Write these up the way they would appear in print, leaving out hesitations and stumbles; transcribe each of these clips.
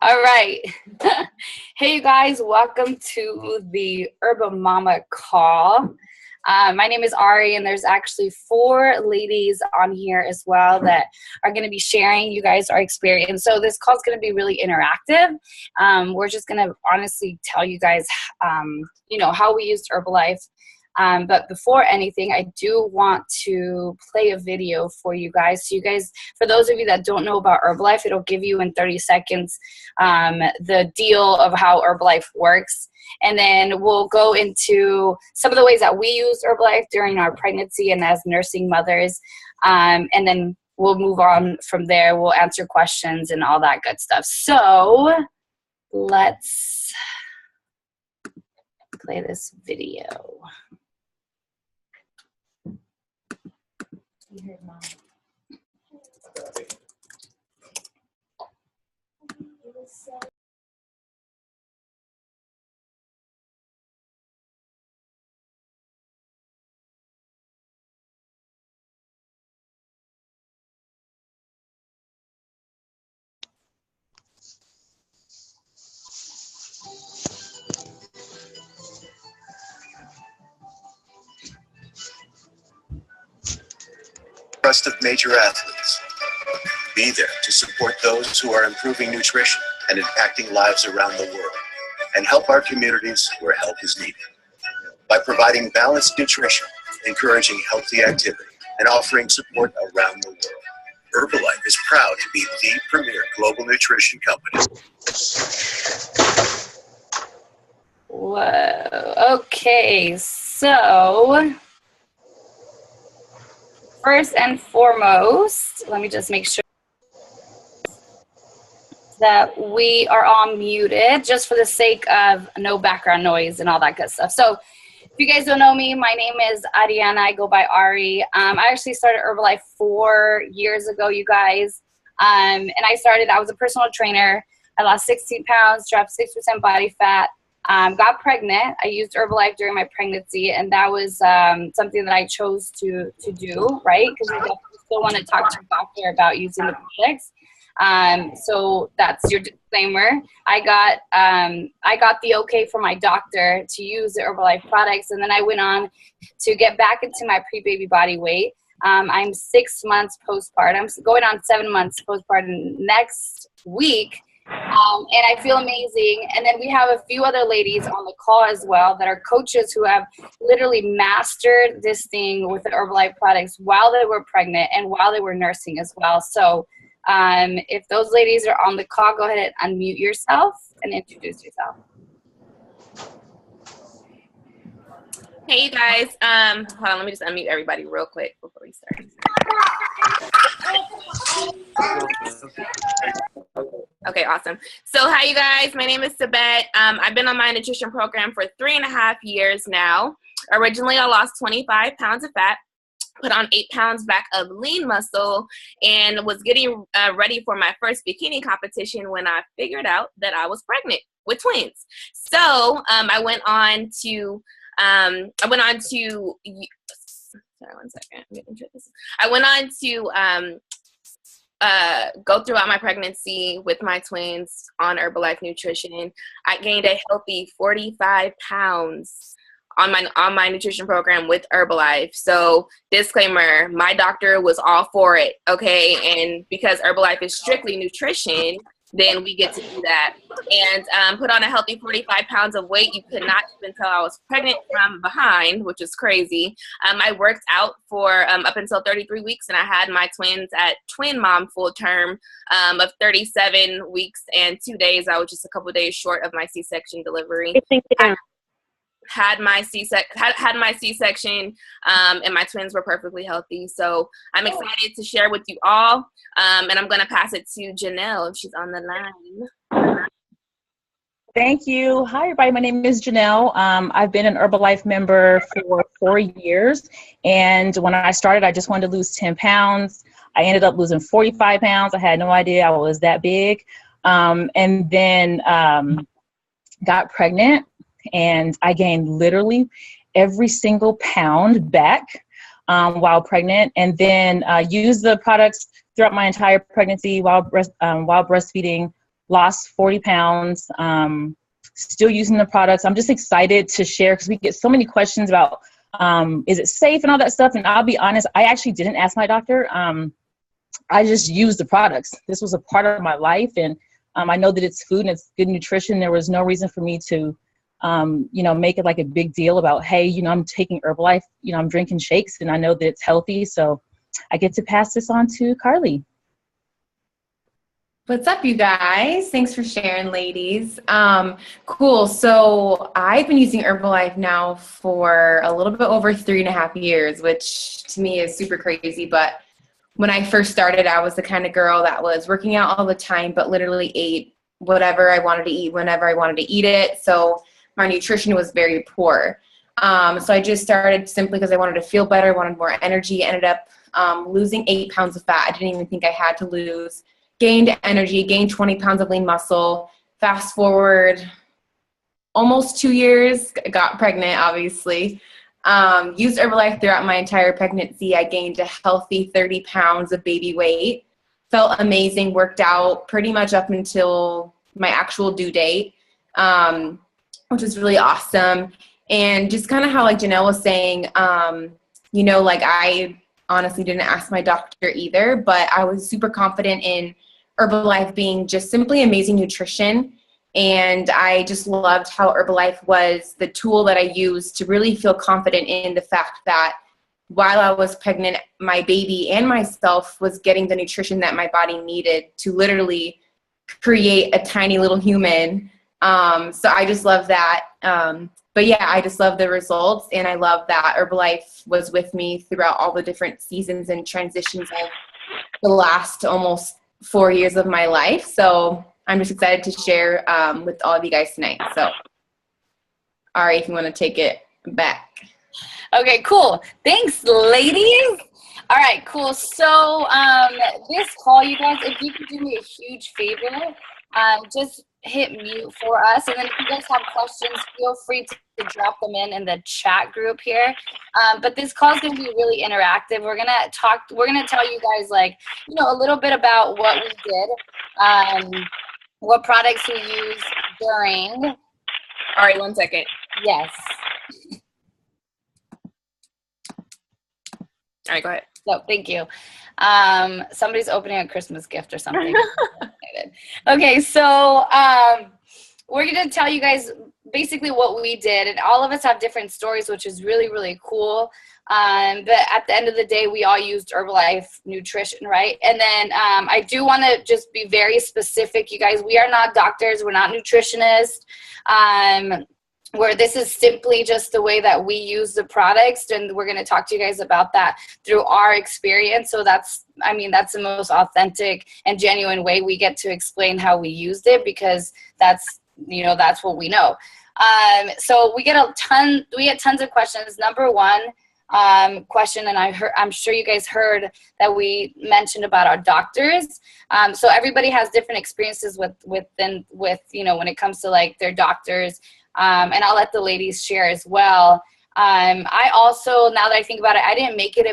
All right. Hey, you guys, welcome to the Urban Mama call. My name is Ari, and there's actually 4 ladies on here as well that are going to be sharing you guys our experience. So this call is going to be really interactive. We're just going to honestly tell you guys, how we used Herbalife. But before anything, I do want to play a video for you guys. So you guys, for those of you that don't know about Herbalife, it'll give you in 30 seconds the deal of how Herbalife works. And then we'll go into some of the ways that we use Herbalife during our pregnancy and as nursing mothers. And then we'll move on from there. We'll answer questions and all that good stuff. So let's play this video. You heard Mom. Trust of major athletes. Be there to support those who are improving nutrition and impacting lives around the world, and help our communities where help is needed. By providing balanced nutrition, encouraging healthy activity, and offering support around the world, Herbalife is proud to be the premier global nutrition company. Whoa. Okay, so first and foremost, let me just make sure that we are all muted just for the sake of no background noise and all that good stuff. So if you guys don't know me, my name is Ariana. I go by Ari. I actually started Herbalife 4 years ago, you guys. And I was a personal trainer. I lost 16 pounds, dropped 6% body fat. Got pregnant. I used Herbalife during my pregnancy, and that was something that I chose to do, right? Because you still want to talk to your doctor about using the products. So that's your disclaimer. I got the okay from my doctor to use the Herbalife products, and then I went on to get back into my pre-baby body weight. I'm 6 months postpartum, going on 7 months postpartum next week. And I feel amazing. And then we have a few other ladies on the call as well that are coaches who have literally mastered this thing with the Herbalife products while they were pregnant and while they were nursing as well. So if those ladies are on the call, go ahead and unmute yourself and introduce yourself. Hey, you guys. Hold on, let me just unmute everybody real quick before we start. Okay, awesome. So hi, you guys. My name is Sabette. I've been on my nutrition program for 3.5 years now. Originally, I lost 25 pounds of fat, put on 8 pounds back of lean muscle, and was getting ready for my first bikini competition when I figured out that I was pregnant with twins. So I went on to go throughout my pregnancy with my twins on Herbalife Nutrition. I gained a healthy 45 pounds on my nutrition program with Herbalife. So disclaimer, my doctor was all for it, okay? And because Herbalife is strictly nutrition, then we get to do that. And put on a healthy 45 pounds of weight. You could not even tell I was pregnant from behind, which is crazy. I worked out for up until 33 weeks, and I had my twins at twin mom full term of 37 weeks and 2 days. I was just a couple of days short of my C-section delivery. Had my C-section, and my twins were perfectly healthy. So I'm excited to share with you all, and I'm going to pass it to Janelle if she's on the line. Thank you. Hi, everybody. My name is Janelle. I've been an Herbalife member for 4 years, and when I started, I just wanted to lose 10 pounds. I ended up losing 45 pounds. I had no idea I was that big, and then got pregnant. And I gained literally every single pound back while pregnant, and then used the products throughout my entire pregnancy while breastfeeding lost 40 pounds, still using the products. I'm just excited to share because we get so many questions about, is it safe and all that stuff? And I'll be honest, I actually didn't ask my doctor. I just used the products. This was a part of my life. And I know that it's food and it's good nutrition. There was no reason for me to, make it like a big deal about, hey, I'm taking Herbalife, I'm drinking shakes and I know that it's healthy. So I get to pass this on to Carly. What's up, you guys? Thanks for sharing, ladies. Cool. So I've been using Herbalife now for a little bit over 3.5 years, which to me is super crazy. But when I first started, I was the kind of girl that was working out all the time, but literally ate whatever I wanted to eat whenever I wanted to eat it. So my nutrition was very poor. So I just started simply because I wanted to feel better, wanted more energy, ended up losing 8 pounds of fat. I didn't even think I had to lose. Gained energy, gained 20 pounds of lean muscle. Fast forward almost 2 years, got pregnant, obviously. Used Herbalife throughout my entire pregnancy. I gained a healthy 30 pounds of baby weight. Felt amazing, worked out pretty much up until my actual due date, which was really awesome. And just kind of how, like Janelle was saying, I honestly didn't ask my doctor either, but I was super confident in Herbalife being just simply amazing nutrition. And I just loved how Herbalife was the tool that I used to really feel confident in the fact that while I was pregnant, my baby and myself was getting the nutrition that my body needed to literally create a tiny little human. So I just love that. But yeah, I just love the results, and I love that Herbalife was with me throughout all the different seasons and transitions of the last almost 4 years of my life. So I'm just excited to share with all of you guys tonight. So Ari, if you want to take it back. Okay, cool. Thanks, ladies. All right, cool. So this call, you guys, if you could do me a huge favor, just hit mute for us. And then if you guys have questions, feel free to drop them in the chat group here. But this call is going to be really interactive. We're going to tell you guys a little bit about what we did, what products we use during. All right, 1 second. Yes. All right, go ahead. So thank you. Somebody's opening a Christmas gift or something. Okay, so we're going to tell you guys basically what we did, and all of us have different stories, which is really, really cool. But at the end of the day, we all used Herbalife Nutrition, right? And then I do want to just be very specific, you guys. We are not doctors. We're not nutritionists. Where this is simply just the way that we use the products, and we're going to talk to you guys about that through our experience. So that's the most authentic and genuine way we get to explain how we used it, because that's what we know. So we get tons of questions. Number one question, and I'm sure you guys heard that we mentioned about our doctors. So everybody has different experiences with when it comes to their doctors. And I'll let the ladies share as well. I also, now that I think about it, I didn't make it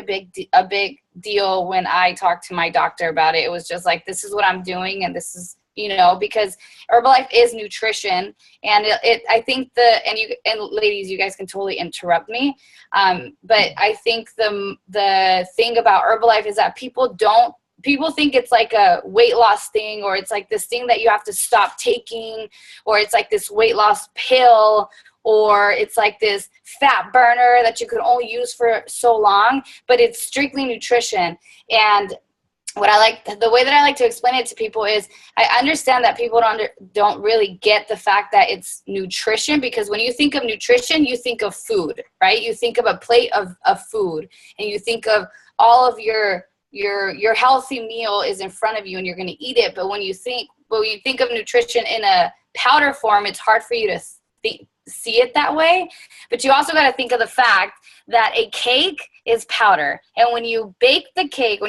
a big deal when I talked to my doctor about it. It was just this is what I'm doing, and this is, because Herbalife is nutrition, and I think and ladies, you guys can totally interrupt me. But I think the thing about Herbalife is that people think it's like a weight loss thing, or it's like this thing that you have to stop taking, or it's like this weight loss pill, or it's like this fat burner that you could only use for so long, but it's strictly nutrition. And the way that I like to explain it to people is, I understand that people don't really get the fact that it's nutrition, because when you think of nutrition, you think of food, right? You think of a plate of food, and you think of all of your healthy meal is in front of you and you're going to eat it. But when you think of nutrition in a powder form, it's hard for you to see it that way. But you also got to think of the fact that a cake is powder. And when you bake the cake,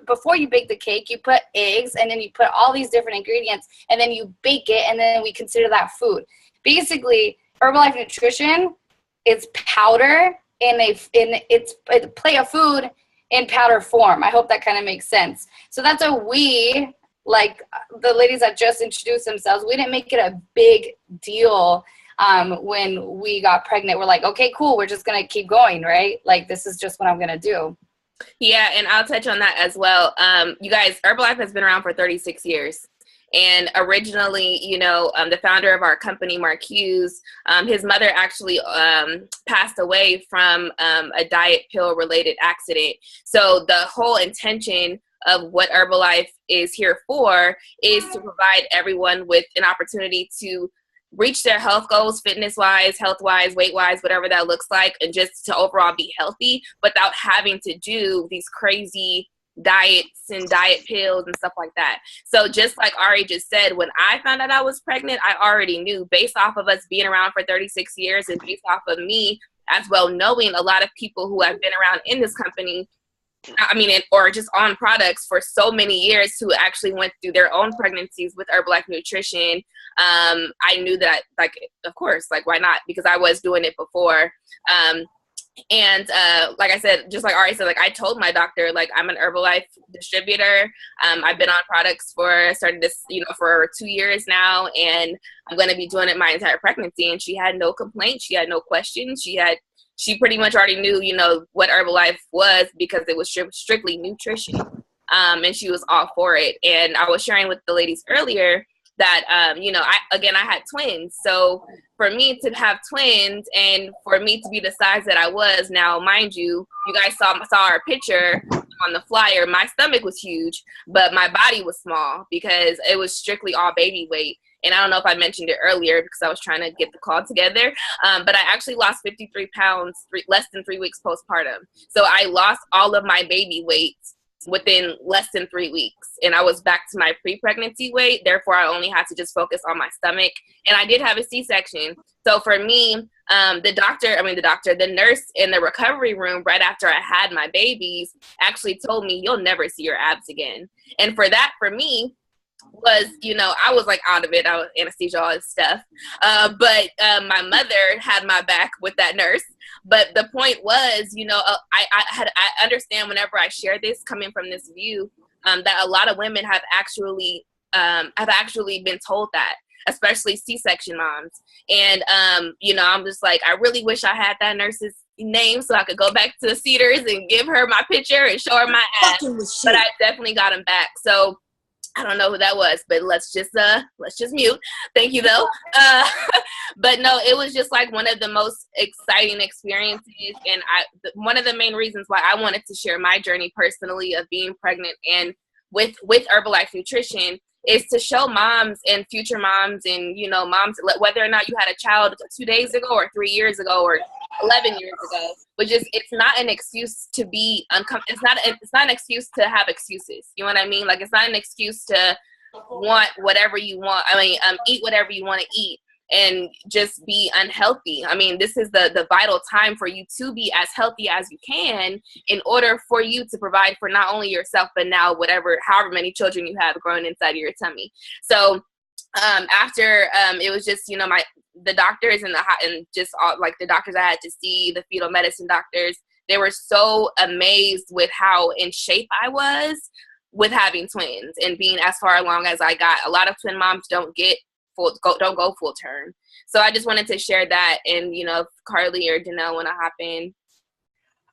before you bake the cake, you put eggs, and then you put all these different ingredients, and then you bake it, and then we consider that food. Basically, Herbalife Nutrition is powder it's a plate of food in powder form. I hope that kind of makes sense. So that's a we like the ladies that just introduced themselves, we didn't make it a big deal when we got pregnant. We're like, okay, cool, we're just gonna keep going, right? Like, this is just what I'm gonna do. Yeah, and I'll touch on that as well. You guys, Herbalife has been around for 36 years. And originally, the founder of our company, Mark Hughes, his mother actually passed away from a diet pill related accident. So the whole intention of what Herbalife is here for is to provide everyone with an opportunity to reach their health goals, fitness-wise, health-wise, weight-wise, whatever that looks like, and just to overall be healthy without having to do these crazy diets and diet pills and stuff like that. So just like Ari just said, when I found out I was pregnant, I already knew, based off of us being around for 36 years and based off of me as well knowing a lot of people who have been around in this company, or just on products for so many years, who actually went through their own pregnancies with Herbalife Nutrition. I knew that, like, of course, like, why not? Because I was doing it before. And like I said, just like Ari said, like, I told my doctor, like, I'm an Herbalife distributor. I've been on products started this, for 2 years now, and I'm going to be doing it my entire pregnancy. And she had no complaints. She had no questions. She pretty much already knew, what Herbalife was, because it was strictly nutrition. And she was all for it. And I was sharing with the ladies earlier that, I had twins. So for me to have twins and for me to be the size that I was now, mind you, you guys saw our picture on the flyer. My stomach was huge, but my body was small because it was strictly all baby weight. And I don't know if I mentioned it earlier because I was trying to get the call together. But I actually lost 53 pounds less than 3 weeks postpartum. So I lost all of my baby weight within less than 3 weeks. And I was back to my pre-pregnancy weight. Therefore, I only had to just focus on my stomach. And I did have a C-section. So for me, the nurse in the recovery room right after I had my babies actually told me, you'll never see your abs again. And for me, was, I was like out of it. I was anesthesia, all this stuff. But my mother had my back with that nurse. But the point was, I understand whenever I share this coming from this view, that a lot of women have actually been told that, especially C-section moms. And, I'm just like, I really wish I had that nurse's name so I could go back to the Cedars and give her my picture and show her my ass. But I definitely got him back. So I don't know who that was, but let's just mute. Thank you though. But no, it was just like one of the most exciting experiences. And one of the main reasons why I wanted to share my journey personally of being pregnant and with Herbalife Nutrition is to show moms and future moms and, moms, whether or not you had a child 2 days ago or 3 years ago or 11 years ago, which is, it's not an excuse to be uncomfortable. It's not an excuse to have excuses. You know what I mean? Like, it's not an excuse to want whatever you want. Eat whatever you want to eat and just be unhealthy. I mean, this is the vital time for you to be as healthy as you can in order for you to provide for not only yourself, but now however many children you have growing inside of your tummy. So after it was just, the doctors and just all, like, the doctors I had to see, the fetal medicine doctors, they were so amazed with how in shape I was with having twins and being as far along as I got. A lot of twin moms don't go full term. So I just wanted to share that. And, if Carly or Janelle want to hop in.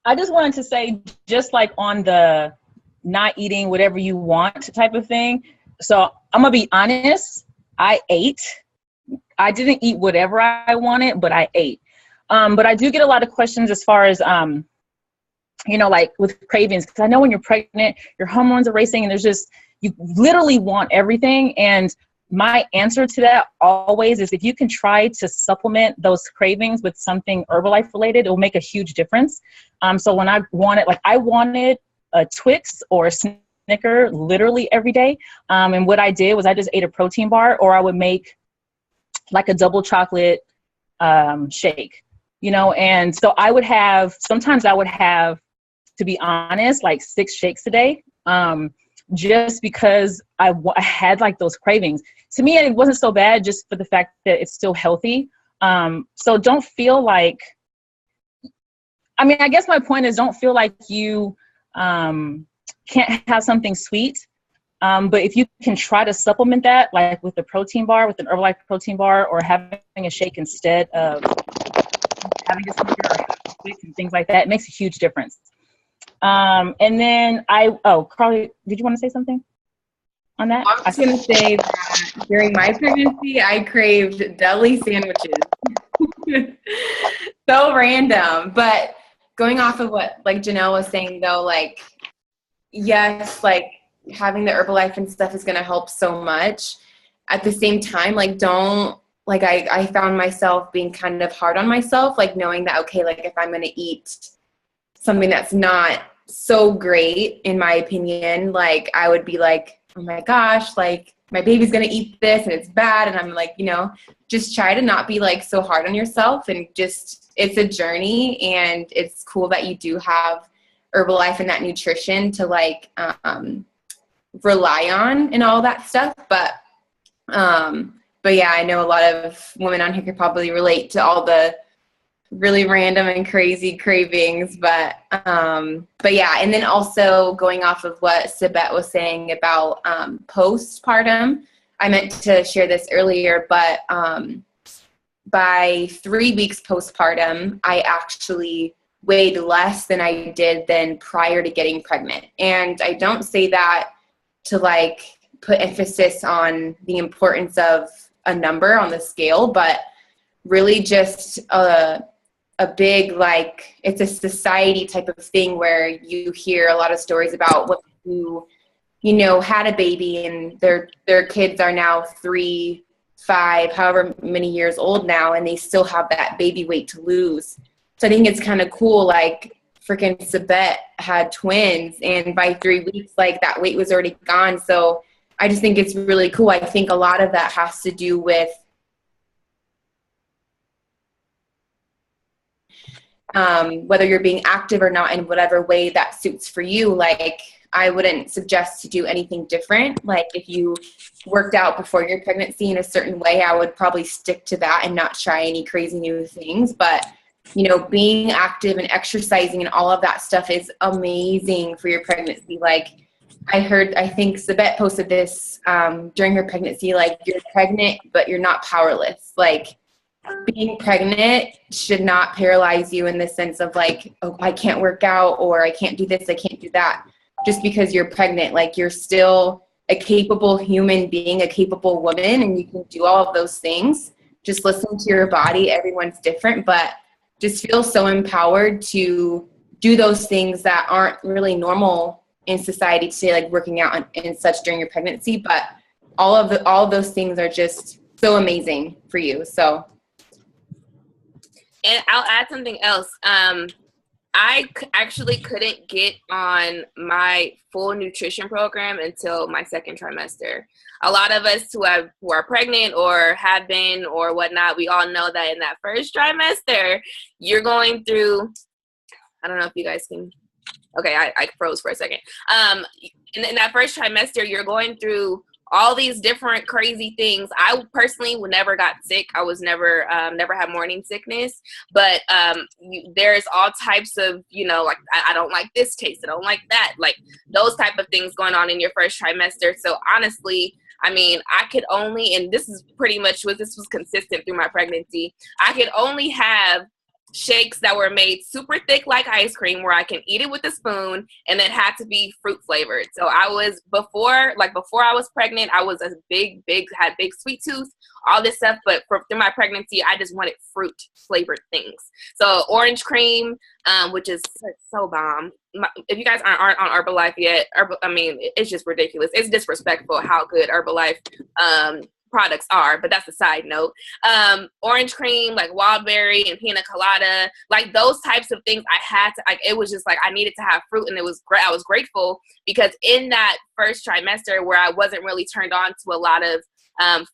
I just wanted to say, just like on the not eating whatever you want type of thing. So I'm going to be honest. I ate. I didn't eat whatever I wanted, but I ate. But I do get a lot of questions as far as, like with cravings, because I know when you're pregnant, your hormones are racing and you literally want everything. And my answer to that always is, if you can try to supplement those cravings with something Herbalife related, it will make a huge difference. So when I wanted a Twix or a Snicker literally every day. And what I did was I just ate a protein bar, or I would make like a double chocolate shake, and so sometimes I would have, to be honest, like 6 shakes a day, just because I had like those cravings. To me, it wasn't so bad just for the fact that it's still healthy. So don't feel like, I guess my point is, don't feel like you can't have something sweet. But if you can try to supplement that, like with a protein bar, with an Herbalife protein bar, or having a shake instead of having a sneaker or and things like that, it makes a huge difference. And then Carly, did you want to say something on that? I was going to say that during my pregnancy, I craved deli sandwiches. So random. But going off of what like Janelle was saying though, like, yes, like having the Herbalife and stuff is going to help so much. At the same time, like I found myself being kind of hard on myself, like knowing that, okay, like if I'm going to eat something that's not so great, in my opinion, like I would be like, oh my gosh, like my baby's going to eat this and it's bad. And I'm like, just try to not be like so hard on yourself, and just, it's a journey, and it's cool that you do have Herbalife and that nutrition to like rely on and all that stuff. But yeah, I know a lot of women on here could probably relate to all the really random and crazy cravings, but yeah. And then also going off of what Sabette was saying about postpartum, I meant to share this earlier, but by 3 weeks postpartum, I actually weighed less than I did than prior to getting pregnant. And I don't say that to like put emphasis on the importance of a number on the scale, but really just a big, like, it's a society type of thing where you hear a lot of stories about women who, had a baby and their kids are now 3, 5, however many years old now, and they still have that baby weight to lose. So I think it's kind of cool, like freaking Sabette had twins, and by 3 weeks, like that weight was already gone. So I just think it's really cool. I think a lot of that has to do with whether you're being active or not in whatever way that suits for you. Like, I wouldn't suggest to do anything different. Like, if you worked out before your pregnancy in a certain way, I would probably stick to that and not try any crazy new things. But, being active and exercising and all of that stuff is amazing for your pregnancy. Like, I think Sabette posted this during her pregnancy, like, you're pregnant, but you're not powerless. Like, being pregnant should not paralyze you in the sense of like, oh, I can't work out, or I can't do this, I can't do that. Just because you're pregnant, like, you're still a capable human being, a capable woman, and you can do all of those things. Just listen to your body. Everyone's different, but just feel so empowered to do those things that aren't really normal in society today, like working out and such during your pregnancy. But all of those things are just so amazing for you. So. And I'll add something else. I actually couldn't get on my full nutrition program until my second trimester. A lot of us who are pregnant or have been or whatnot, we all know that in that first trimester, you're going through, I don't know if you guys can, okay, I froze for a second. In that first trimester, you're going through all these different crazy things. I personally never got sick. I was never had morning sickness, but there's all types of, like, I don't like this taste, I don't like that, like those type of things going on in your first trimester. So honestly, I mean, I could only, and this is pretty much this was consistent through my pregnancy, I could only have shakes that were made super thick like ice cream where I can eat it with a spoon, and it had to be fruit flavored. So I was, before I was pregnant, I was had big sweet tooth, all this stuff, but through my pregnancy, I just wanted fruit flavored things. So orange cream, which is so bomb. If you guys aren't on Herbalife yet, it's just ridiculous. It's disrespectful how good Herbalife products are, but that's a side note. Orange cream, like wild berry and pina colada, like those types of things, I had to, like, it was just like I needed to have fruit, and it was great. I was grateful because in that first trimester where I wasn't really turned on to a lot of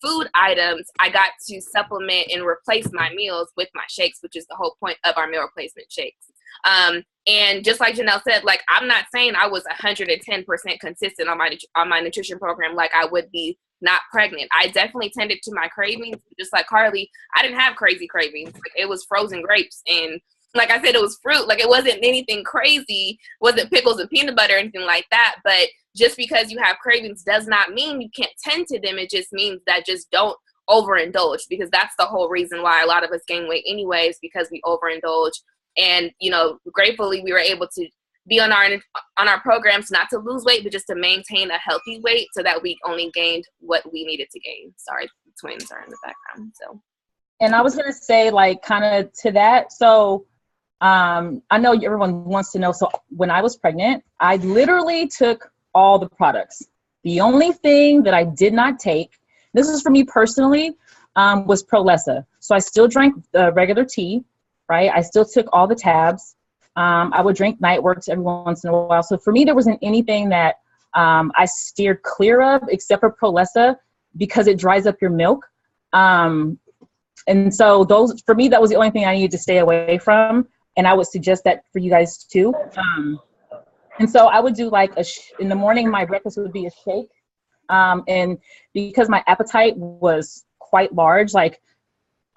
food items, I got to supplement and replace my meals with my shakes, which is the whole point of our meal replacement shakes. And just like Janelle said, like, I'm not saying I was 110% consistent on my nutrition program like I would be not pregnant. I definitely tended to my cravings. Just like Carly, I didn't have crazy cravings. Like, it was frozen grapes and like I said, it was fruit. Like, it wasn't anything crazy. It wasn't pickles and peanut butter or anything like that. But just because you have cravings does not mean you can't tend to them. It just means that just don't overindulge, because that's the whole reason why a lot of us gain weight anyways, because we overindulge. And, you know, gratefully we were able to be on our programs, not to lose weight, but just to maintain a healthy weight, so that we only gained what we needed to gain. Sorry, the twins are in the background. So, and I was going to say, like, kind of to that. So I know everyone wants to know. So when I was pregnant, I literally took all the products. The only thing that I did not take, this is for me personally, was Prolesa. So I still drank the regular tea, right? I still took all the tabs. I would drink Nightworks every once in a while. So for me, there wasn't anything that I steered clear of except for Prolesa, because it dries up your milk. And so those, for me, that was the only thing I needed to stay away from. And I would suggest that for you guys too. And so I would do like in the morning, my breakfast would be a shake. And because my appetite was quite large, like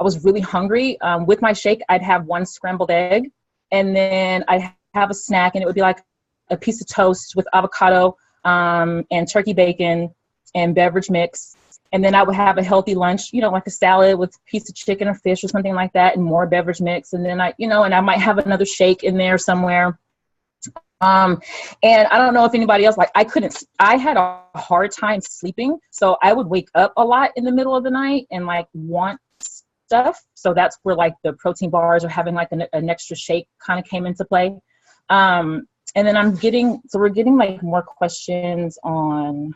I was really hungry, with my shake, I'd have one scrambled egg, and then I'd have a snack, and it would be like a piece of toast with avocado, and turkey bacon and beverage mix. And then I would have a healthy lunch, you know, like a salad with a piece of chicken or fish or something like that, and more beverage mix. And then and I might have another shake in there somewhere. And I don't know if anybody else, like I had a hard time sleeping. So I would wake up a lot in the middle of the night and like want stuff. So that's where like the protein bars or having like an extra shake kind of came into play. And then we're getting like more questions on,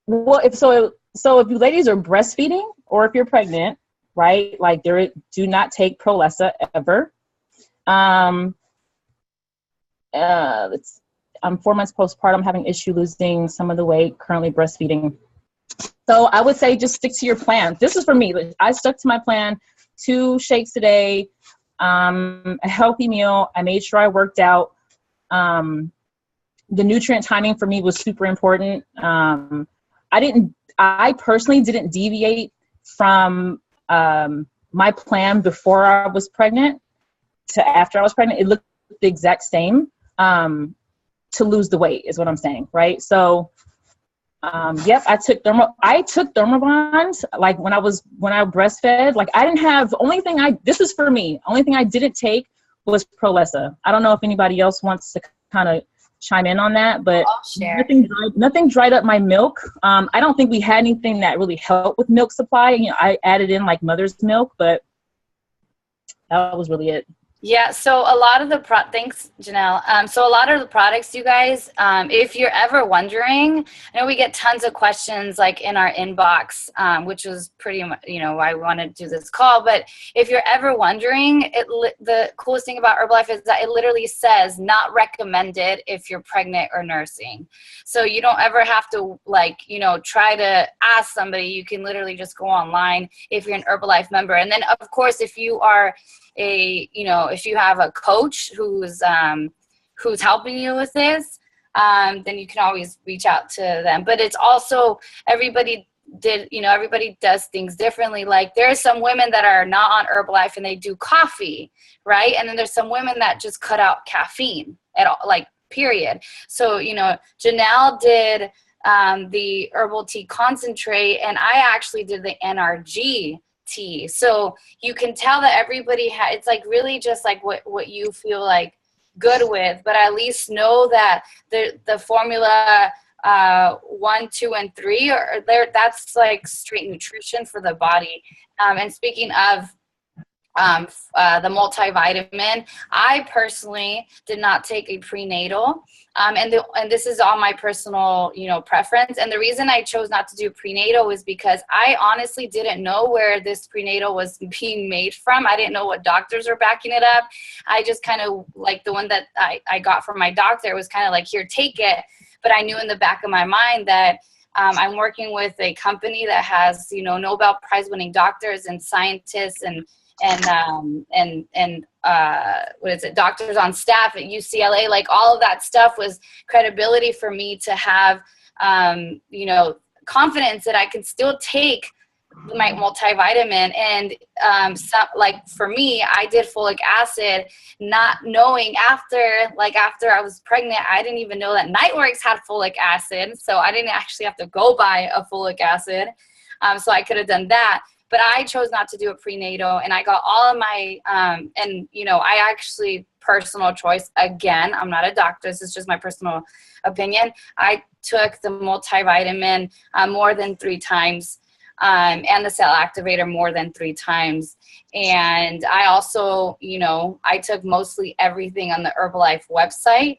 well, if you ladies are breastfeeding or if you're pregnant, right? Like do not take Prolesa ever. I'm 4 months postpartum, having issue losing some of the weight, currently breastfeeding. So I would say just stick to your plan. This is for me. I stuck to my plan, 2 shakes a day, a healthy meal. I made sure I worked out. The nutrient timing for me was super important. I personally didn't deviate from my plan before I was pregnant to after I was pregnant. It looked the exact same. To lose the weight is what I'm saying, right? So, yep, I took Thermobond, like when I breastfed, like I didn't have, this is for me, only thing I didn't take was Prolesa. I don't know if anybody else wants to kind of chime in on that, but nothing dried up my milk. I don't think we had anything that really helped with milk supply. You know, I added in like mother's milk, but that was really it. Yeah, so a lot of the thanks, Janelle. So a lot of the products, you guys, if you're ever wondering, I know we get tons of questions like in our inbox, which was pretty much, why we wanted to do this call. But if you're ever wondering, the coolest thing about Herbalife is that it literally says not recommended if you're pregnant or nursing. So you don't ever have to try to ask somebody. You can literally just go online if you're an Herbalife member. And then of course, if you are if you have a coach who's helping you with this, then you can always reach out to them. But it's also everybody does things differently. Like there are some women that are not on Herbalife and they do coffee, right? And then there's some women that just cut out caffeine at all, like period. So, Janelle did the herbal tea concentrate, and I actually did the NRG tea. So you can tell that everybody it's like really just like what you feel like good with, but at least know that the formula 1, 2, and 3 are there. That's like straight nutrition for the body. And speaking of the multivitamin, I personally did not take a prenatal, and this is all my personal preference. And the reason I chose not to do prenatal was because I honestly didn't know where this prenatal was being made from. I didn't know what doctors were backing it up. I just kind of like the one that I got from my doctor was kind of like, here, take it. But I knew in the back of my mind that I'm working with a company that has Nobel Prize winning doctors and scientists and doctors on staff at UCLA. Like all of that stuff was credibility for me to have, confidence that I can still take my multivitamin. And like for me, I did folic acid, not knowing after I was pregnant, I didn't even know that Nightworks had folic acid. So I didn't actually have to go buy a folic acid. So I could have done that. But I chose not to do it prenatal, and I got all of my, and you know, I actually, personal choice, again, I'm not a doctor, this is just my personal opinion. I took the multivitamin more than 3 times, and the cell activator more than 3 times. And I also, you know, I took mostly everything on the Herbalife website.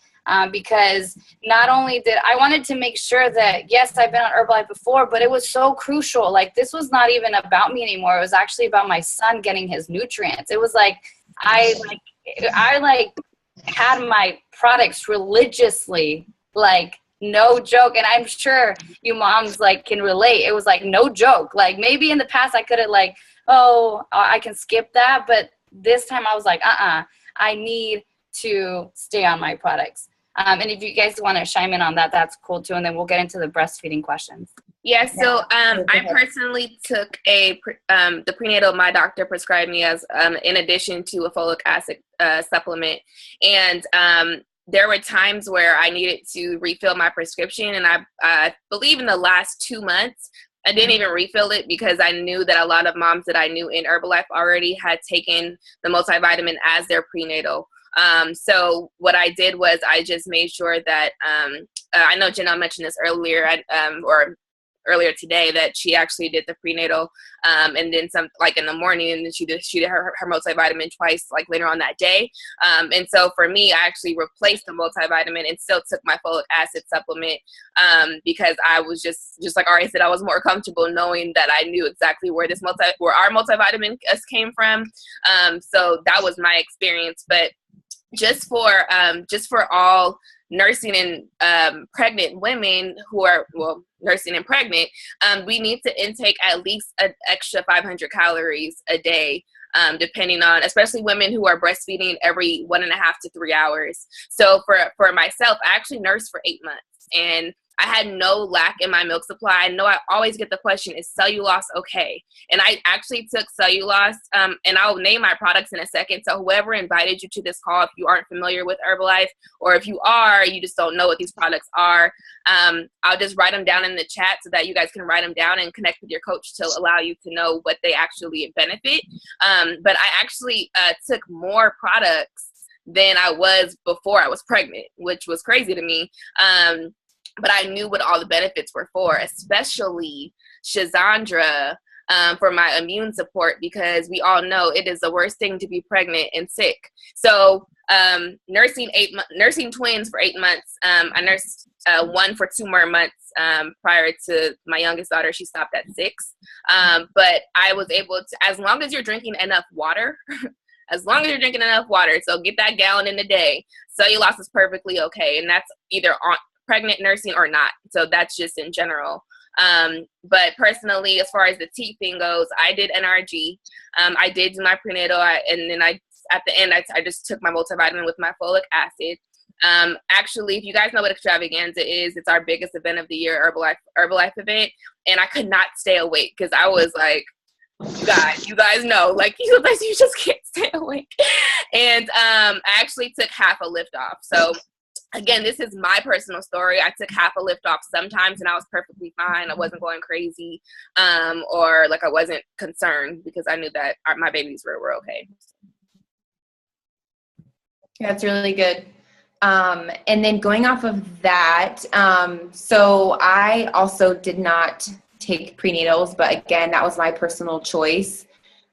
Because not only did I wanted to make sure that, yes, I've been on Herbalife before, but it was so crucial. Like, this was not even about me anymore. It was actually about my son getting his nutrients. It was like, I had my products religiously, like, no joke. And I'm sure you moms like can relate. It was like no joke. Like, maybe in the past I could have like, oh, I can skip that. But this time I was like, I need to stay on my products. And if you guys want to chime in on that, that's cool too. And then we'll get into the breastfeeding questions. Yeah, so I personally took the prenatal my doctor prescribed me as in addition to a folic acid supplement. And there were times where I needed to refill my prescription. And I believe in the last 2 months, I didn't even refill it because I knew that a lot of moms that I knew in Herbalife already had taken the multivitamin as their prenatal. So what I did was I just made sure that, I know Janelle mentioned this earlier, or earlier today, that she actually did the prenatal, and then some, like in the morning, and then she did her multivitamin twice, like later on that day. And so for me, I actually replaced the multivitamin and still took my folic acid supplement, because I was just like Ari said, I was more comfortable knowing that I knew exactly where our multivitamin came from. So that was my experience. But just for all nursing and pregnant women who are, well, nursing and pregnant, we need to intake at least an extra 500 calories a day, depending on, especially women who are breastfeeding every 1.5 to 3 hours. So for myself, I actually nursed for 8 months, and I had no lack in my milk supply. I know I always get the question, is cellulose okay? And I actually took cellulose, and I'll name my products in a second. So whoever invited you to this call, if you aren't familiar with Herbalife, or if you are, you just don't know what these products are, I'll just write them down in the chat so that you guys can write them down and connect with your coach to allow you to know what they actually benefit. But I actually took more products than I was before I was pregnant, which was crazy to me. But I knew what all the benefits were for, especially Shazandra, for my immune support, because we all know it is the worst thing to be pregnant and sick. So nursing twins for 8 months, I nursed one for 2 more months prior to my youngest daughter. She stopped at 6. But I was able to, as long as you're drinking enough water, so get that gallon in a day, cellulose is perfectly okay. And that's either on pregnant, nursing, or not. So that's just in general. But personally, as far as the teeth thing goes, I did NRG. I did do my prenatal, and then at the end, I just took my multivitamin with my folic acid. Actually, if you guys know what Extravaganza is, it's our biggest event of the year, Herbalife event. And I could not stay awake because I was like, you guys know, like, you just can't stay awake. And I actually took half a lift off. So again, this is my personal story. I took half a lift off sometimes and I was perfectly fine. I wasn't going crazy, or like I wasn't concerned because I knew that my babies were okay. That's really good. And then going off of that, so I also did not take prenatals, but again, that was my personal choice.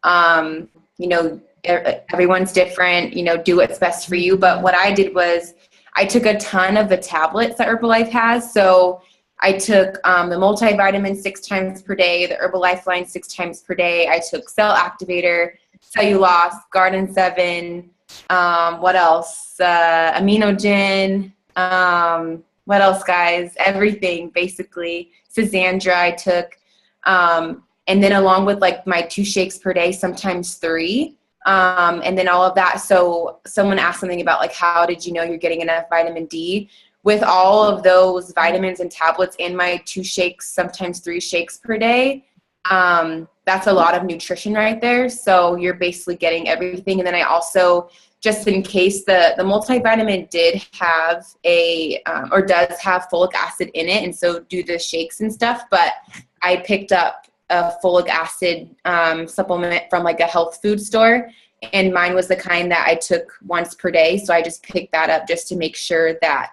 Everyone's different, do what's best for you. But what I did was I took a ton of the tablets that Herbalife has. So I took the multivitamin 6 times per day, the Herbalife line 6 times per day. I took Cell Activator, Cellulose, Garden 7, what else? Aminogen. What else, guys? Everything, basically. Shazandra I took. And then along with like my 2 shakes per day, sometimes 3. And then all of that. So someone asked something about like, how did you know you're getting enough vitamin D? With all of those vitamins and tablets in my 2 shakes, sometimes 3 shakes per day, That's a lot of nutrition right there. So you're basically getting everything. And then I also, just in case, the multivitamin did have or does have folic acid in it, and so do the shakes and stuff, but I picked up a folic acid supplement from like a health food store, and mine was the kind that I took once per day. So I just picked that up just to make sure that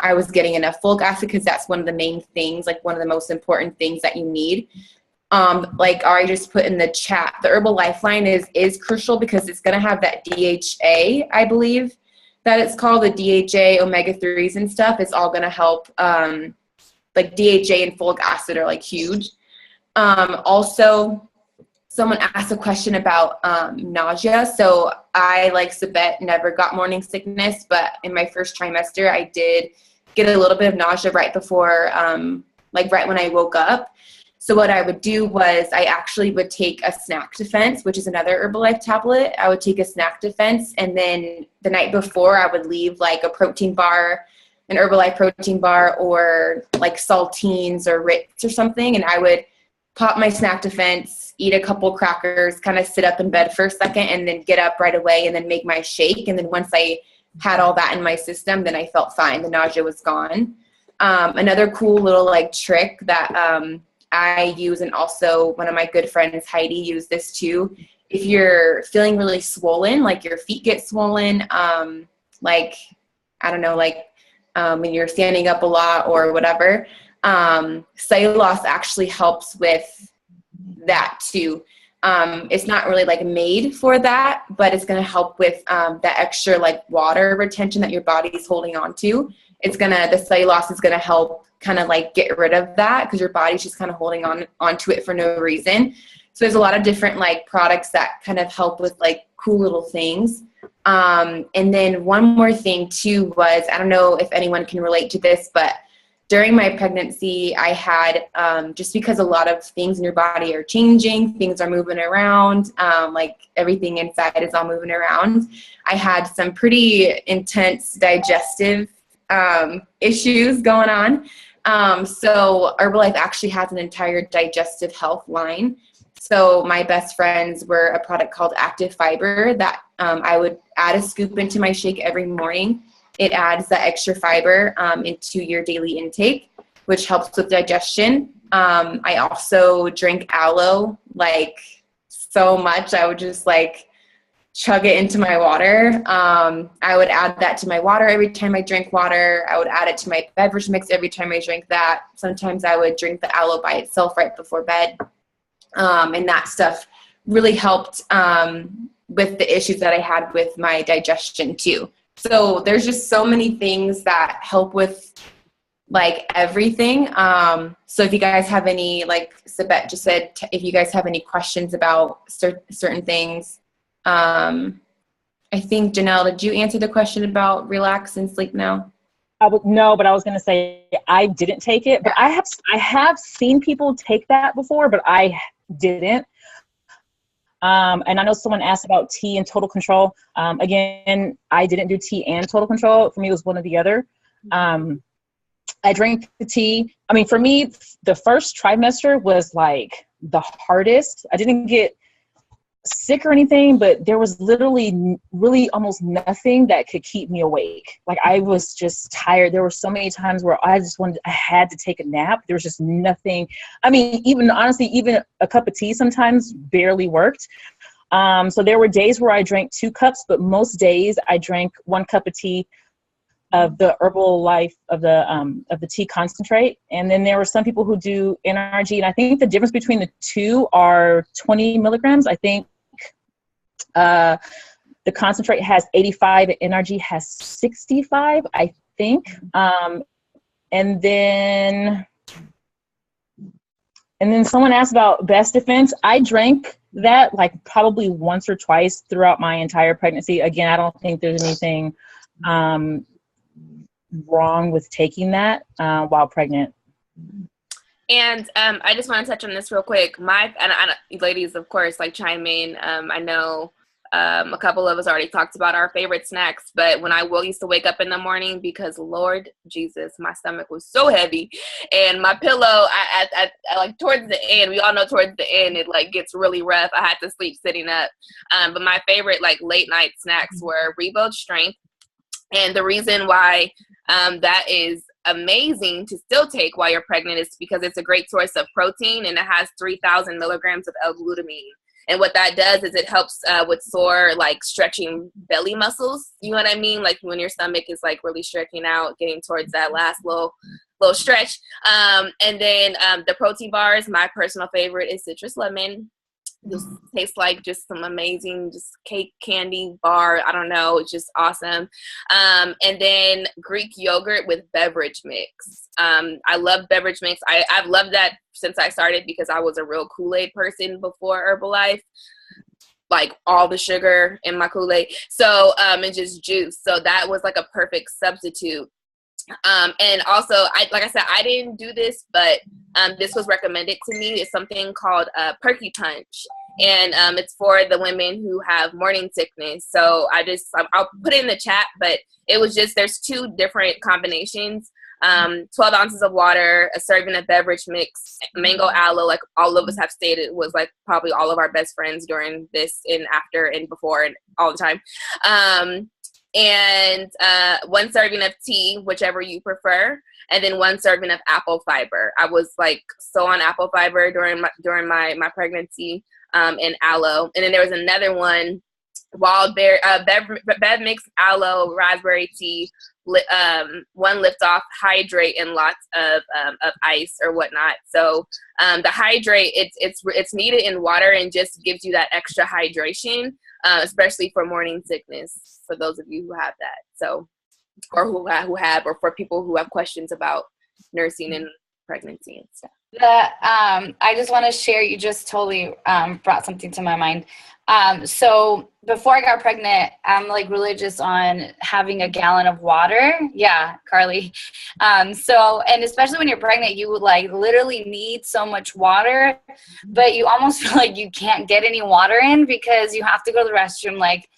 I was getting enough folic acid, because that's one of the main things, like one of the most important things that you need. Like Ari just put in the chat, the Herbal Lifeline is crucial, because it's going to have that DHA, I believe that it's called, the DHA, omega-3s and stuff. It's all going to help. Like DHA and folic acid are like huge. Also, someone asked a question about nausea. So I, like Sabette, never got morning sickness, but in my first trimester, I did get a little bit of nausea right before, like right when I woke up. So what I would do was I actually would take a snack defense, which is another Herbalife tablet. I would take a snack defense, and then the night before I would leave like a protein bar, an Herbalife protein bar, or like saltines or Ritz or something. And I would pop my snack defense, eat a couple crackers, kind of sit up in bed for a second, and then get up right away and then make my shake. And then once I had all that in my system, then I felt fine. The nausea was gone. Another cool little like trick that I use, and also one of my good friends, Heidi, used this too. If you're feeling really swollen, like your feet get swollen, like, I don't know, like when you're standing up a lot or whatever, cellulose actually helps with that too. It's not really like made for that, but it's going to help with that extra like water retention that your body's holding on to. The cellulose is going to help kind of like get rid of that, because your body's just kind of holding onto it for no reason. So there's a lot of different like products that kind of help with like cool little things. And then one more thing too was, I don't know if anyone can relate to this, but during my pregnancy, I had, just because a lot of things in your body are changing, things are moving around, like everything inside is all moving around. I had some pretty intense digestive issues going on. So Herbalife actually has an entire digestive health line. So my best friends were a product called Active Fiber that I would add a scoop into my shake every morning. It adds that extra fiber into your daily intake, which helps with digestion. I also drink aloe like so much. I would just like chug it into my water. I would add that to my water every time I drink water. I would add it to my beverage mix every time I drink that. Sometimes I would drink the aloe by itself right before bed. And that stuff really helped with the issues that I had with my digestion too. So there's just so many things that help with like everything. So if you guys have any, like Sabette just said, if you guys have any questions about certain things, I think, Janelle, did you answer the question about relax and sleep now? No, but I was going to say I didn't take it, but I have seen people take that before, but I didn't. And I know someone asked about tea and total control. Again, I didn't do tea and total control. For me, it was one or the other. I drank the tea. I mean, for me, the first trimester was like the hardest. I didn't get sick or anything, but there was literally really almost nothing that could keep me awake. Like I was just tired. There were so many times where I had to take a nap. There was just nothing. I mean, honestly, even a cup of tea sometimes barely worked. So there were days where I drank 2 cups, but most days I drank 1 cup of tea of the Herbalife of the tea concentrate. And then there were some people who do NRG, and I think the difference between the two are 20 milligrams. I think the concentrate has 85 and NRG has 65, I think. And then someone asked about Best Defense. I drank that like probably once or twice throughout my entire pregnancy. Again, I don't think there's anything wrong with taking that while pregnant. And I just want to touch on this real quick. Ladies, of course, like chime in. I know A couple of us already talked about our favorite snacks, but when I used to wake up in the morning, because Lord Jesus, my stomach was so heavy, and my pillow, I like towards the end, we all know towards the end it like gets really rough. I had to sleep sitting up. But my favorite like late night snacks were Rebuild Strength, and the reason why that is amazing to still take while you're pregnant is because it's a great source of protein, and it has 3,000 milligrams of L-glutamine. And what that does is it helps with sore, like stretching belly muscles. You know what I mean? Like when your stomach is like really stretching out, getting towards that last little stretch. And then the protein bars, my personal favorite is citrus lemon. This tastes like just some amazing just cake candy bar. I don't know. It's just awesome. And then Greek yogurt with beverage mix. I love beverage mix. I've loved that since I started because I was a real Kool-Aid person before Herbalife. Like all the sugar in my Kool-Aid. So, and just juice. So that was like a perfect substitute. And also, like I said, I didn't do this, but this was recommended to me. It's something called Perky Punch, and it's for the women who have morning sickness. So I'll put it in the chat, but it was just, there's 2 different combinations. 12 ounces of water, a serving of beverage mix, mango aloe, like all of us have stated, was like probably all of our best friends during this and after and before and all the time. And 1 serving of tea, whichever you prefer, and then 1 serving of apple fiber. I was like so on apple fiber during my pregnancy, and aloe. And then there was another one, wild berry bev mix, aloe, raspberry tea, 1 lift off, hydrate, and lots of ice or whatnot. So the hydrate, it's needed in water and just gives you that extra hydration. Especially for morning sickness, for those of you who have that, so, or who have, or for people who have questions about nursing and pregnancy and stuff. I just want to share, you just totally brought something to my mind. So before I got pregnant, I'm like religious on having a gallon of water. Yeah, Carly. So, and especially when you're pregnant, you would like literally need so much water, but you almost feel like you can't get any water in because you have to go to the restroom like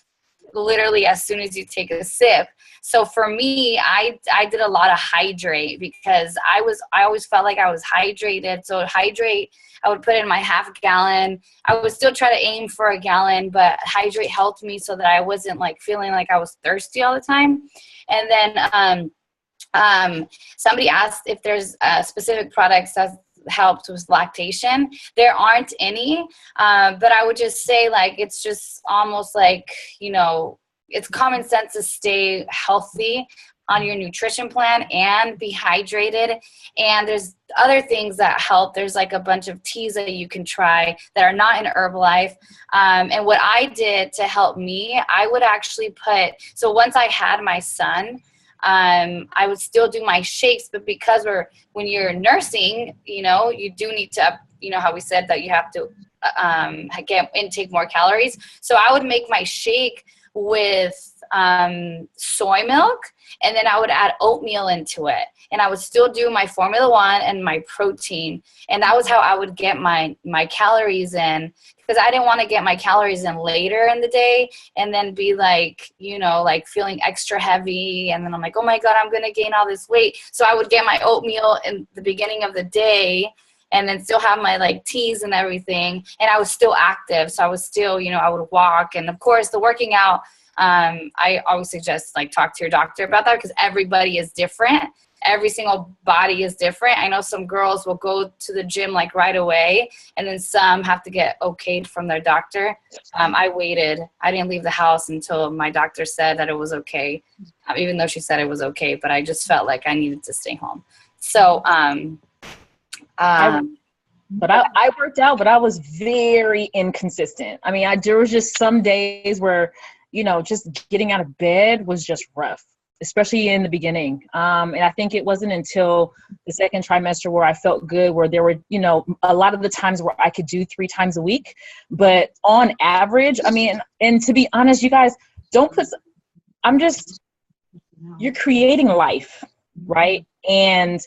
literally as soon as you take a sip. So for me, I did a lot of hydrate because I always felt like I was hydrated. So hydrate, I would put in my half gallon. I would still try to aim for a gallon, but hydrate helped me so that I wasn't like feeling like I was thirsty all the time. And then somebody asked if there's specific products that helped with lactation. There aren't any, but I would just say like it's just almost like, you know, it's common sense to stay healthy on your nutrition plan and be hydrated. And there's other things that help. There's like a bunch of teas that you can try that are not in Herbalife. And what I did to help me, I would actually so once I had my son, I would still do my shakes, but because when you're nursing, you know, you do need to, you know, how we said that you have to intake more calories. So I would make my shake with soy milk, and then I would add oatmeal into it, and I would still do my Formula 1 and my protein, and that was how I would get my calories in, because I didn't want to get my calories in later in the day and then be like, you know, like feeling extra heavy, and then I'm like, oh my God, I'm going to gain all this weight. So I would get my oatmeal in the beginning of the day and then still have my like teas and everything. And I was still active. So I was still, you know, I would walk. And of course the working out, I always suggest like talk to your doctor about that because everybody is different. Every single body is different. I know some girls will go to the gym like right away, and then some have to get okayed from their doctor. I waited. I didn't leave the house until my doctor said that it was okay, even though she said it was okay, but I just felt like I needed to stay home. So, but I worked out, but I was very inconsistent. I mean, there was just some days where, you know, just getting out of bed was just rough, especially in the beginning. And I think it wasn't until the second trimester where I felt good, where there were, you know, a lot of the times where I could do 3 times a week. But on average, I mean, and to be honest, you guys, you're creating life, right? And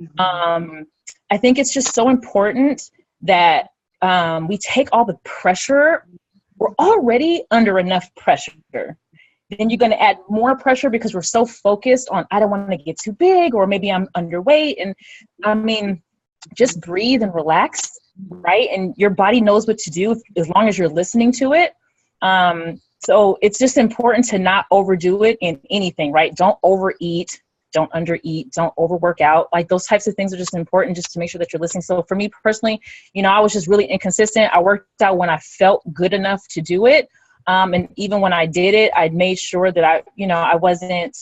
I think it's just so important that we take all the pressure we're already under enough pressure. Then you're going to add more pressure because we're so focused on, I don't want to get too big, or maybe I'm underweight. And I mean, just breathe and relax, right? And your body knows what to do as long as you're listening to it. So it's just important to not overdo it in anything, right? Don't overeat, don't undereat, don't overwork out. Like those types of things are just important just to make sure that you're listening. So for me personally, you know, I was just really inconsistent. I worked out when I felt good enough to do it. And even when I did it, I made sure that I wasn't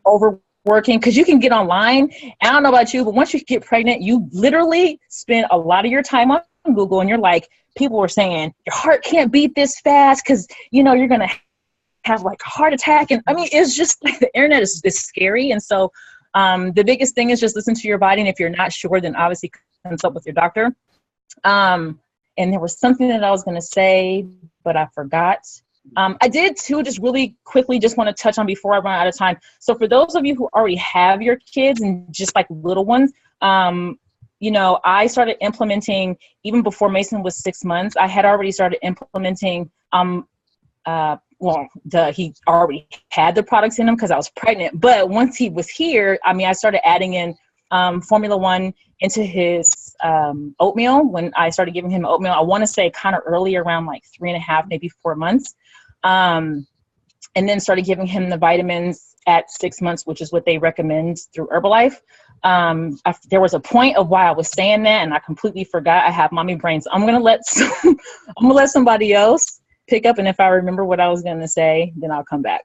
overworking, because you can get online. I don't know about you, but once you get pregnant, you literally spend a lot of your time on Google, and you're like, people were saying your heart can't beat this fast because, you know, you're going to have like a heart attack. And I mean, it's just like the internet is scary. And so the biggest thing is just listen to your body. And if you're not sure, then obviously consult with your doctor. And there was something that I was going to say, but I forgot. I did too, just really quickly, just want to touch on before I run out of time. So for those of you who already have your kids and just like little ones, you know, I started implementing, even before Mason was 6 months, I had already started implementing, he already had the products in him because I was pregnant. But once he was here, I mean, I started adding in Formula One into his oatmeal. When I started giving him oatmeal, I want to say kind of early, around like 3.5, maybe 4 months. And then started giving him the vitamins at 6 months, which is what they recommend through Herbalife. There was a point of why I was saying that, and I completely forgot. I have mommy brains. So I'm gonna let somebody else pick up, and if I remember what I was gonna say, then I'll come back.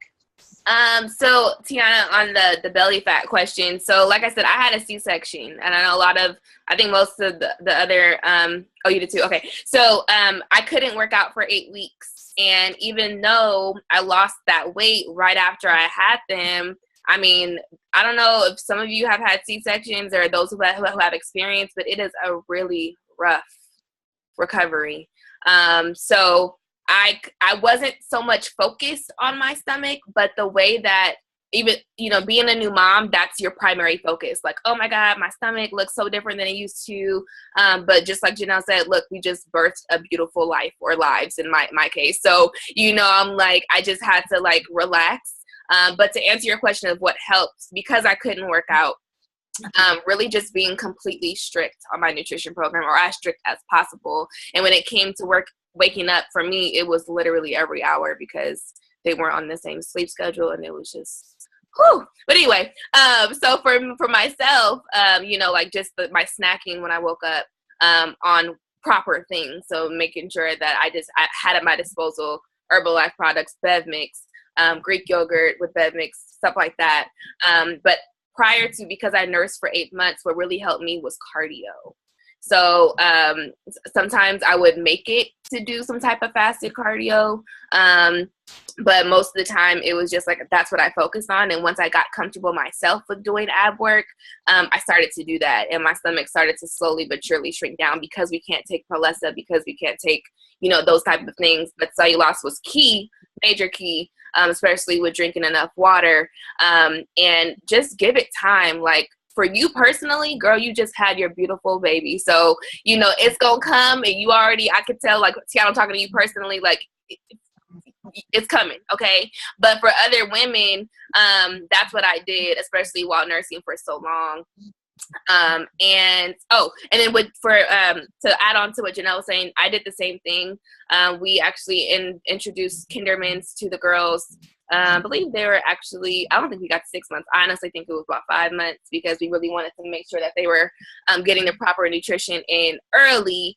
So Tiana, on the belly fat question. So like I said, I had a C-section, and I know I think most of the other, oh, you did too. Okay. So, I couldn't work out for 8 weeks. And even though I lost that weight right after I had them, I mean, I don't know if some of you have had C-sections or those who have experience, but it is a really rough recovery. So I wasn't so much focused on my stomach, but the way that even, you know, being a new mom, that's your primary focus. Like, oh my God, my stomach looks so different than it used to. But just like Janelle said, look, we just birthed a beautiful life, or lives in my case. So, you know, I'm like, I just had to like relax. But to answer your question of what helps, because I couldn't work out, really just being completely strict on my nutrition program, or as strict as possible. And when it came to waking up, for me, it was literally every hour, because they weren't on the same sleep schedule, and it was just, whew. But anyway, so for myself, you know, like just my snacking when I woke up, on proper things. So making sure that I had at my disposal Herbalife products, Bev Mix, Greek yogurt with Bev Mix, stuff like that. But prior to, because I nursed for 8 months, what really helped me was cardio. So sometimes I would make it to do some type of fasted cardio. But most of the time it was just like, that's what I focused on. And once I got comfortable myself with doing ab work, I started to do that. And my stomach started to slowly but surely shrink down, because we can't take Prolesa, because we can't take, you know, those type of things. But cellulose was key, major key, especially with drinking enough water. And just give it time. Like, for you personally, girl, you just had your beautiful baby. So, you know, it's going to come, and you already, I could tell, like, Tiana, I'm talking to you personally, like, it's coming, okay? But for other women, that's what I did, especially while nursing for so long. And then to add on to what Janelle was saying, I did the same thing. We actually introduced Kindermans to the girls. I believe they were actually, I don't think we got 6 months. I honestly think it was about 5 months, because we really wanted to make sure that they were getting the proper nutrition in early.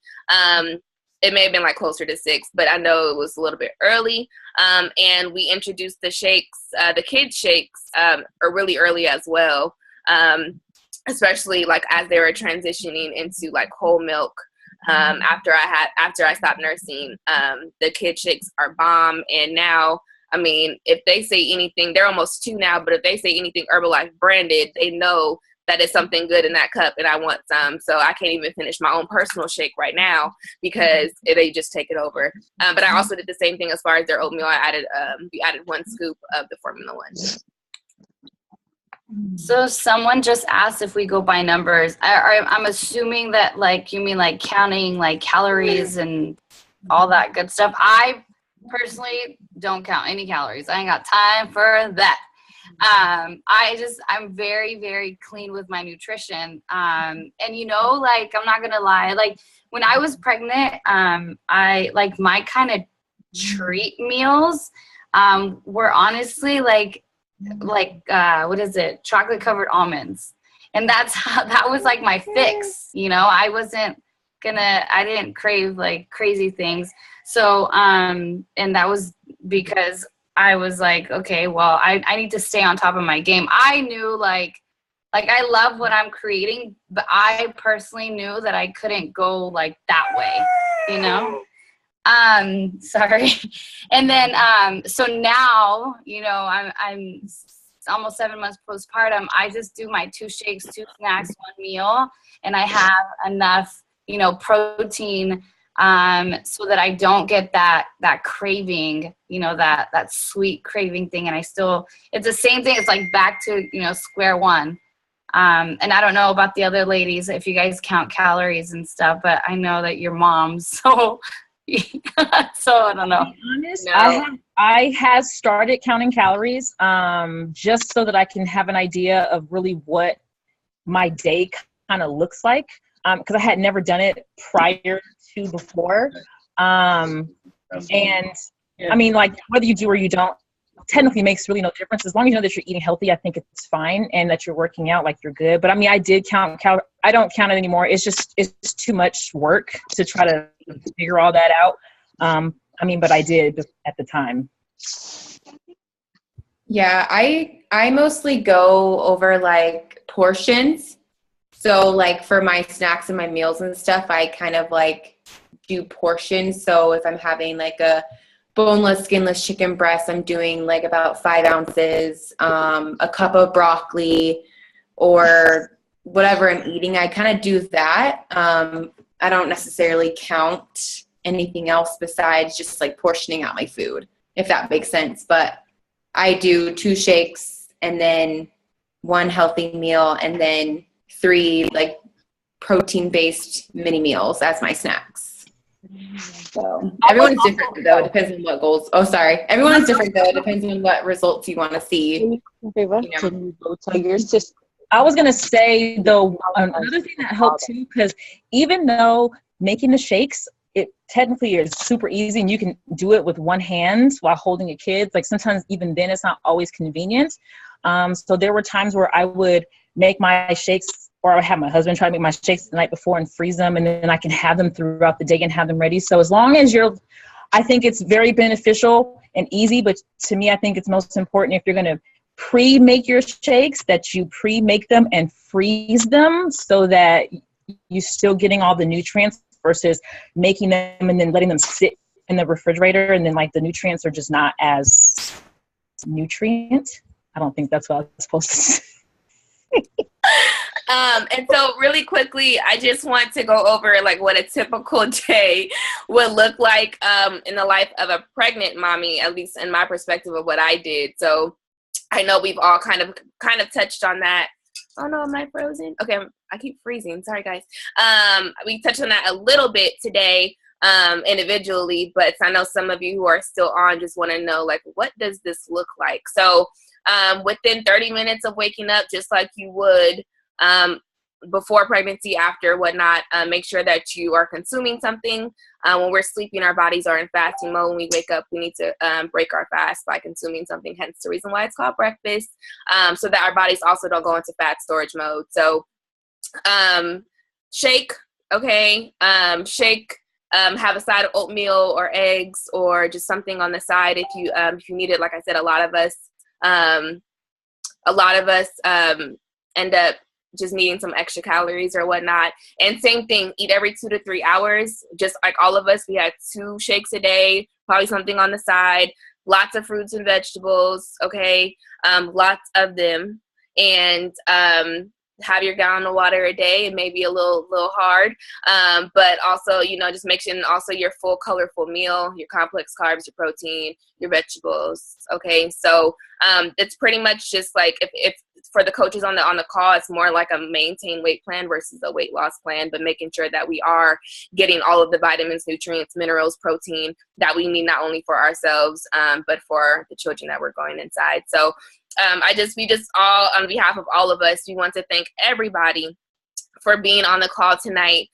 It may have been like closer to 6, but I know it was a little bit early. And we introduced the shakes, the kids shakes, really early as well. Especially like as they were transitioning into like whole milk. After I stopped nursing, the kid shakes are bomb. And now, I mean, if they say anything, they're almost 2 now, but if they say anything Herbalife branded, they know that it's something good in that cup, and I want some. So I can't even finish my own personal shake right now, because they just take it over. But I also did the same thing as far as their oatmeal. We added 1 scoop of the Formula One. So someone just asked if we go by numbers. I'm assuming that, like, you mean like counting like calories and all that good stuff. I personally don't count any calories. I ain't got time for that. I'm very, very clean with my nutrition. And like, I'm not gonna lie, like when I was pregnant, I like my kind of treat meals, were honestly like, what is it? Chocolate covered almonds. And that was like my fix, I didn't crave like crazy things. So, and that was because I was like, okay, well, I need to stay on top of my game. I knew like I love what I'm creating, but I personally knew that I couldn't go like that way, sorry. And then, so now, I'm almost 7 months postpartum. I just do my 2 shakes, 2 snacks, 1 meal, and I have enough, protein, so that I don't get that craving, that sweet craving thing. And it's the same thing. It's like back to, square one. And I don't know about the other ladies, if you guys count calories and stuff, but I know that you're moms. So, so I don't know. To be honest, no. I have started counting calories, just so that I can have an idea of really what my day kind of looks like. Because I had never done it prior to before. And I mean, like, whether you do or you don't, technically makes really no difference. As long as you know that you're eating healthy, I think it's fine. And that you're working out, like, you're good. But I mean, I did count I don't count it anymore. It's too much work to try to figure all that out. But I did at the time. Yeah, I mostly go over like portions. So like for my snacks and my meals and stuff, I kind of like do portions. So if I'm having like a boneless, skinless chicken breast, I'm doing like about 5 ounces, a cup of broccoli, or whatever I'm eating. I kind of do that. I don't necessarily count anything else besides just like portioning out my food, if that makes sense. But I do 2 shakes and then 1 healthy meal and then 3 like protein-based mini meals as my snacks. So everyone's different though. It depends on what goals. Oh, sorry. Everyone's different though. It depends on what results you want to see. Can you go tell your sister? I was gonna say though, another thing that helped too, because even though making the shakes, it technically is super easy and you can do it with 1 hand while holding your kids. Like sometimes even then it's not always convenient. So there were times where I would make my shakes, or I would have my husband try to make my shakes the night before and freeze them, and then I can have them throughout the day and have them ready. So as long as I think it's very beneficial and easy, but to me, I think it's most important if you're going to pre-make your shakes, that you pre-make them and freeze them so that you're still getting all the nutrients versus making them and then letting them sit in the refrigerator and then like the nutrients are just not as nutrient. I don't think that's what I was supposed to say. And so really quickly, I just want to go over like what a typical day would look like in the life of a pregnant mommy, at least in my perspective of what I did. So I know we've all kind of touched on that. Oh no, am I frozen? Okay, I keep freezing. Sorry, guys. We touched on that a little bit today individually, but I know some of you who are still on just want to know, like, what does this look like? So within 30 minutes of waking up, just like you would before pregnancy, after, whatnot, make sure that you are consuming something. When we're sleeping, our bodies are in fasting mode. When we wake up, we need to break our fast by consuming something, hence the reason why it's called breakfast, so that our bodies also don't go into fat storage mode. So shake, okay, shake, have a side of oatmeal or eggs or just something on the side if you need it. Like I said, a lot of us end up just needing some extra calories or whatnot. And same thing, eat every 2 to 3 hours. Just like all of us, we had 2 shakes a day, probably something on the side, lots of fruits and vegetables, okay, lots of them. And have your gallon of water a day. It may be a little hard, but also, just make sure, and also your full colorful meal, your complex carbs, your protein, your vegetables. Okay. So, it's pretty much just like, if for the coaches on the call, it's more like a maintain weight plan versus a weight loss plan, but making sure that we are getting all of the vitamins, nutrients, minerals, protein that we need, not only for ourselves, but for the children that we're going inside. So we just all, on behalf of all of us, we want to thank everybody for being on the call tonight.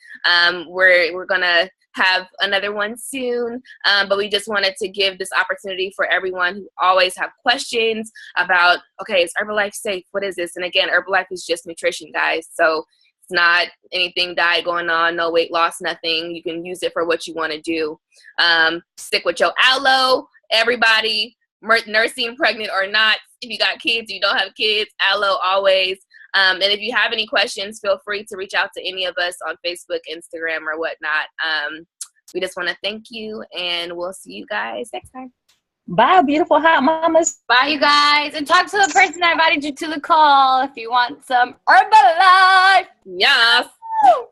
We're gonna have another one soon, but we just wanted to give this opportunity for everyone who always have questions about, okay, is Herbalife safe? What is this? And again, Herbalife is just nutrition, guys. So it's not anything diet going on, no weight loss, nothing. You can use it for what you want to do. Stick with your aloe, everybody, nursing, pregnant or not. If you got kids, you don't have kids, aloe always. And if you have any questions, feel free to reach out to any of us on Facebook, Instagram, or whatnot. We just want to thank you, and we'll see you guys next time. Bye, beautiful hot mamas. Bye, you guys. And talk to the person that invited you to the call if you want some Herbalife. Yes. Woo!